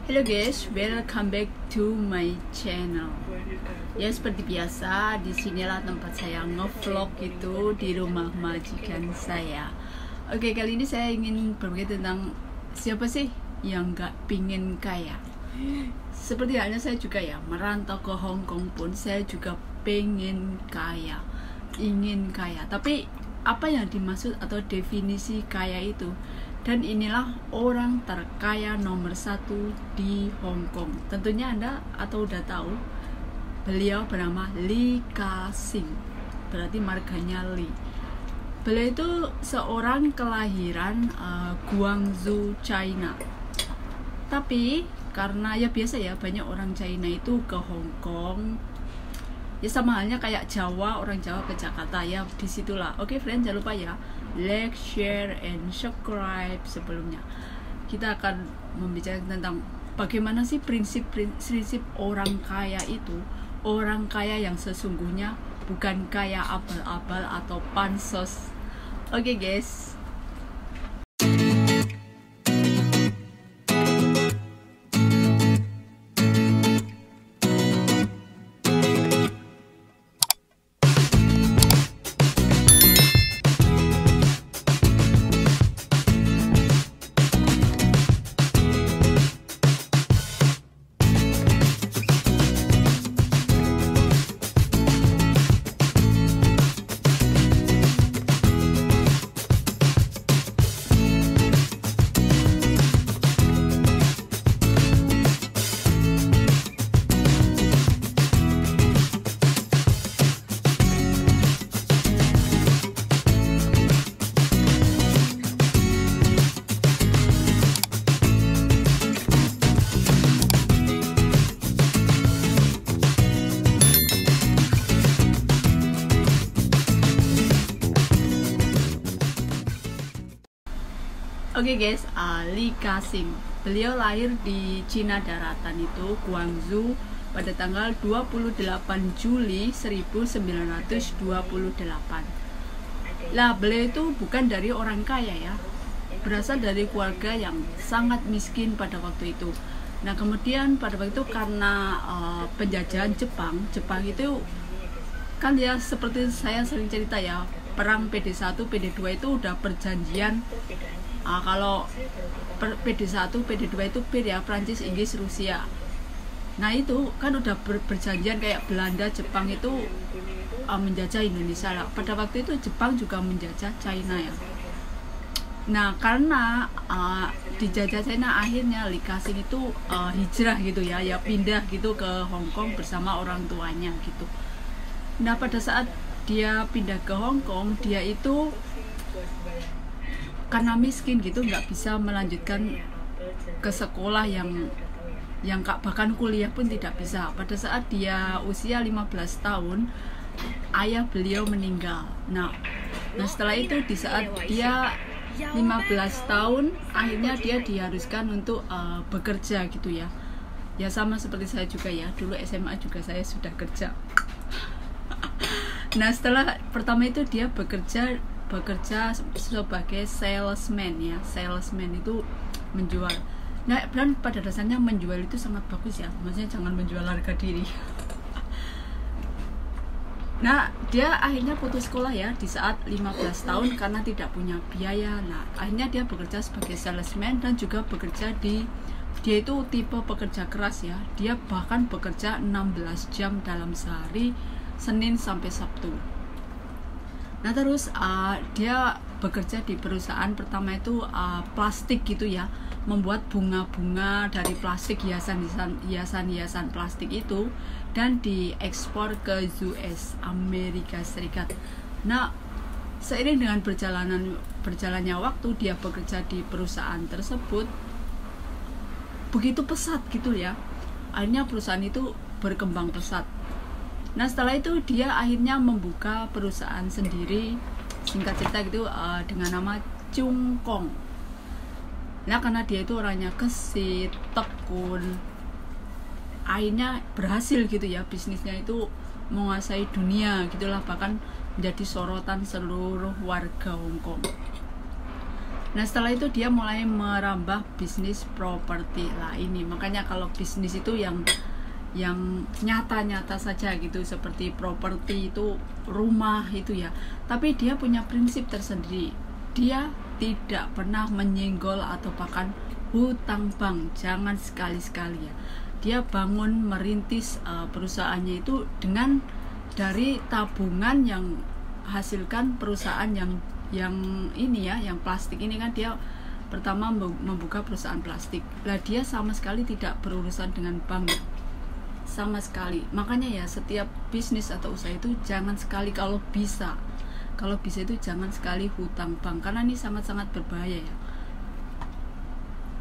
Hello guys, welcome back to my channel. Ya seperti biasa, disinilah tempat saya ngevlog itu di rumah majikan saya. Oke, kali ini saya ingin berbagi tentang siapa sih yang gak pingin kaya. Seperti halnya saya juga ya, merantau ke Hong Kong pun saya juga pengen kaya, ingin kaya. Tapi apa yang dimaksud atau definisi kaya itu? Dan inilah orang terkaya nomor 1 di Hong Kong. Tentunya Anda atau udah tahu, beliau bernama Lee Ka-shing, berarti marganya Lee. Beliau itu seorang kelahiran Guangzhou, China. Tapi karena ya biasa ya, banyak orang China itu ke Hong Kong. Ya sama halnya kayak Jawa, orang Jawa ke Jakarta ya, disitulah. Oke friend, jangan lupa ya, like, share, and subscribe. Sebelumnya kita akan membicarakan tentang bagaimana sih prinsip orang kaya itu. Orang kaya yang sesungguhnya, bukan kaya abal-abal atau pansos. Oke guys. Oke guys, Lee Ka-shing, beliau lahir di Cina Daratan itu, Guangzhou, pada tanggal 28 Juli 1928. Lah, beliau itu bukan dari orang kaya ya, berasal dari keluarga yang sangat miskin pada waktu itu. Nah kemudian pada waktu itu karena penjajahan Jepang itu kan ya, seperti saya sering cerita ya, perang PD1, PD2 itu udah perjanjian. Kalau PD1, PD2 itu ya, Prancis, Inggris, Rusia. Nah itu kan udah berjanjian, kayak Belanda, Jepang itu menjajah Indonesia lah. Pada waktu itu Jepang juga menjajah China ya. Nah karena dijajah China, akhirnya Lee Ka-shing itu hijrah gitu ya, pindah gitu ke Hong Kong bersama orang tuanya gitu. Nah pada saat dia pindah ke Hong Kong, dia itu karena miskin gitu, nggak bisa melanjutkan ke sekolah yang bahkan kuliah pun tidak bisa. Pada saat dia usia 15 tahun, ayah beliau meninggal. Nah setelah itu, di saat dia 15 tahun, akhirnya dia diharuskan untuk bekerja gitu ya. Ya sama seperti saya juga ya, dulu SMA juga saya sudah kerja. Nah setelah pertama itu dia bekerja sebagai salesman ya. Salesman itu menjual. Nah dan pada dasarnya menjual itu sangat bagus ya, maksudnya jangan menjual harga diri. Nah dia akhirnya putus sekolah ya di saat 15 tahun karena tidak punya biaya. Nah akhirnya dia bekerja sebagai salesman dan juga bekerja dia itu tipe pekerja keras ya. Dia bahkan bekerja 16 jam dalam sehari, Senin sampai Sabtu. Nah terus dia bekerja di perusahaan pertama itu plastik gitu ya, membuat bunga-bunga dari plastik, hiasan plastik itu, dan diekspor ke US, Amerika Serikat. Nah seiring dengan berjalannya waktu, dia bekerja di perusahaan tersebut begitu pesat gitu ya. Akhirnya perusahaan itu berkembang pesat. Nah setelah itu dia akhirnya membuka perusahaan sendiri, singkat cerita gitu, dengan nama Chung Kong. Nah karena dia itu orangnya gesit, tekun, akhirnya berhasil gitu ya, bisnisnya itu menguasai dunia gitulah, bahkan menjadi sorotan seluruh warga Hong Kong. Nah setelah itu dia mulai merambah bisnis properti lah ini. Makanya kalau bisnis itu yang nyata-nyata saja gitu, seperti properti itu, rumah itu ya, tapi dia punya prinsip tersendiri. Dia tidak pernah menyenggol atau bahkan hutang bank, jangan sekali-sekali ya. Dia bangun merintis perusahaannya itu dengan dari tabungan yang hasilkan perusahaan yang ini ya, yang plastik ini kan. Dia pertama membuka perusahaan plastik lah, dia sama sekali tidak berurusan dengan bank sama sekali. Makanya ya, setiap bisnis atau usaha itu jangan sekali, kalau bisa itu jangan sekali hutang bank, karena ini sangat-sangat berbahaya ya.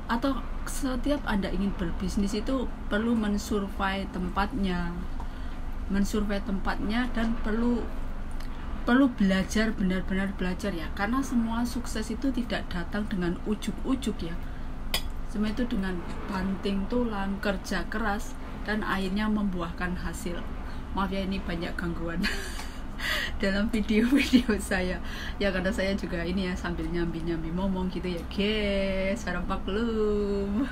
Atau setiap Anda ingin berbisnis itu perlu mensurvei tempatnya dan perlu belajar, benar-benar belajar ya, karena semua sukses itu tidak datang dengan ujuk-ujuk ya. Semua itu dengan banting tulang, kerja keras, dan akhirnya membuahkan hasil. Maaf ya, ini banyak gangguan dalam video-video saya ya, karena saya juga ini ya sambil nyambi-nyambi ngomong gitu ya guys. Sarang maklum.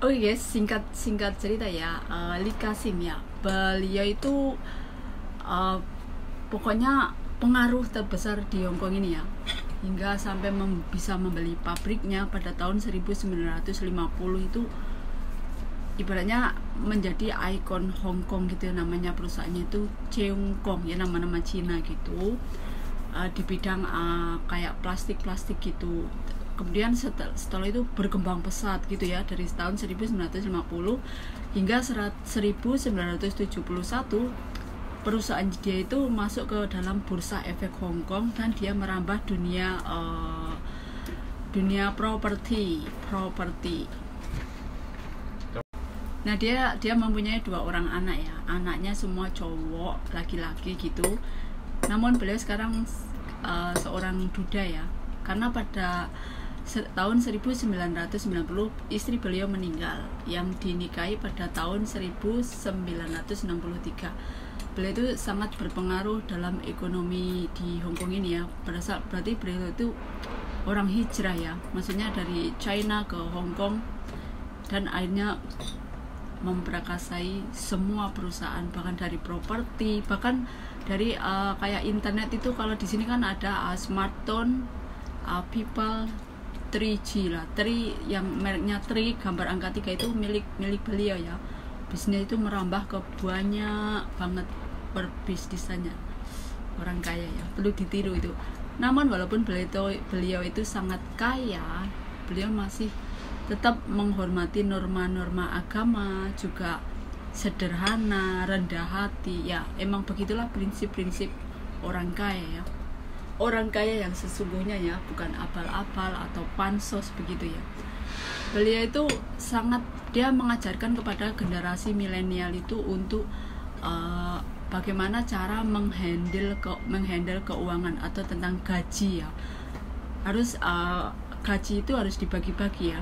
Oke guys, singkat cerita ya, Lee Ka-shing ya, beliau itu pokoknya pengaruh terbesar di Hong Kong ini ya, hingga sampai bisa membeli pabriknya pada tahun 1950 itu. Ibaratnya menjadi ikon Hong Kong gitu ya, namanya perusahaannya itu Cheung Kong ya, nama-nama Cina gitu, di bidang kayak plastik gitu. Kemudian setelah itu berkembang pesat gitu ya, dari tahun 1950 hingga 1971 perusahaan dia itu masuk ke dalam bursa efek Hong Kong, dan dia merambah dunia properti. Nah dia mempunyai 2 orang anak ya, anaknya semua cowok, laki-laki gitu. Namun beliau sekarang seorang duda ya, karena pada tahun 1990 istri beliau meninggal yang dinikahi pada tahun 1963. Beliau itu sangat berpengaruh dalam ekonomi di Hong Kong ini ya. Berarti beliau itu orang hijrah ya, maksudnya dari China ke Hong Kong, dan akhirnya memprakarsai semua perusahaan, bahkan dari properti, bahkan dari kayak internet itu. Kalau di sini kan ada smartphone, people, 3G lah, yang mereknya 3, gambar angka 3 itu milik beliau ya. Bisnis itu merambah ke banyak banget perbisnisannya, orang kaya ya, perlu ditiru itu. Namun walaupun beliau itu sangat kaya, beliau masih tetap menghormati norma-norma agama, juga sederhana, rendah hati ya. Emang begitulah prinsip-prinsip orang kaya ya. Orang kaya yang sesungguhnya ya, bukan abal-abal atau pansos begitu ya. Beliau itu dia mengajarkan kepada generasi milenial itu untuk bagaimana cara menghandle keuangan atau tentang gaji ya. Harus gaji itu harus dibagi-bagi ya.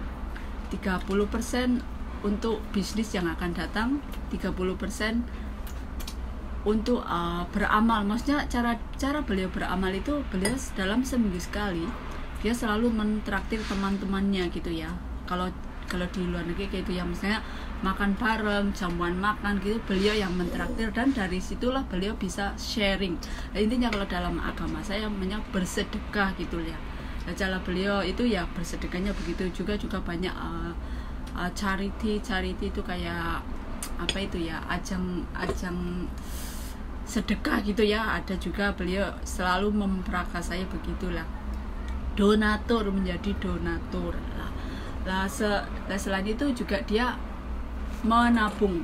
30% untuk bisnis yang akan datang, 30% untuk beramal. Maksudnya cara beliau beramal itu, beliau dalam seminggu sekali dia selalu mentraktir teman-temannya gitu ya. Kalau di luar negeri kayak gitu ya, misalnya makan bareng, jamuan makan gitu, beliau yang mentraktir, dan dari situlah beliau bisa sharing. Nah, intinya kalau dalam agama saya namanya bersedekah gitu ya. Nah, cara beliau itu ya bersedekahnya begitu juga banyak charity itu kayak apa itu ya, ajang sedekah gitu ya, ada juga. Beliau selalu memprakarsai begitulah, donatur, menjadi donatur lah. Selain itu juga dia menabung.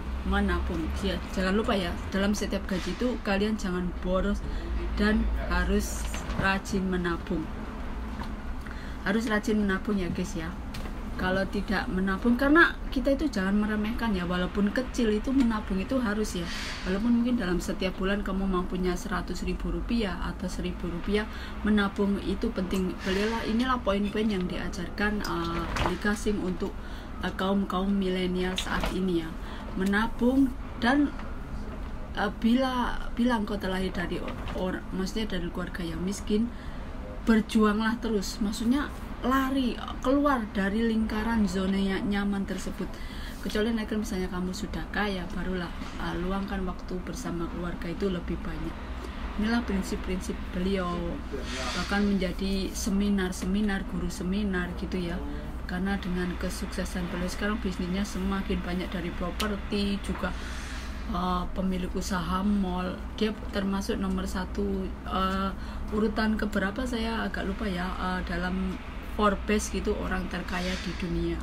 Ya, jangan lupa ya, dalam setiap gaji itu kalian jangan boros dan harus rajin menabung. Ya guys ya. Kalau tidak menabung, karena kita itu jangan meremehkan ya, walaupun kecil itu menabung itu harus ya. Walaupun mungkin dalam setiap bulan kamu mampunya 100.000 rupiah atau 1.000 rupiah, menabung itu penting. Inilah poin-poin yang diajarkan Likasing untuk kaum milenial saat ini ya. Menabung, dan bila engkau terlahir dari maksudnya dari keluarga yang miskin, berjuanglah terus, maksudnya lari keluar dari lingkaran zona yang nyaman tersebut. Kecuali misalnya kamu sudah kaya, barulah luangkan waktu bersama keluarga itu lebih banyak. Inilah prinsip-prinsip beliau, bahkan menjadi guru seminar gitu ya. Karena dengan kesuksesan beliau sekarang, bisnisnya semakin banyak, dari properti juga pemilik usaha mall. Dia termasuk nomor 1, urutan keberapa saya agak lupa ya, dalam Forbes gitu, orang terkaya di dunia.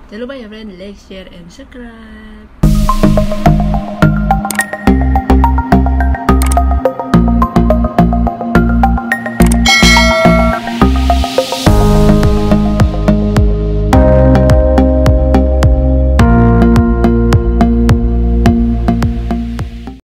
Jangan lupa ya friend, like, share, and subscribe.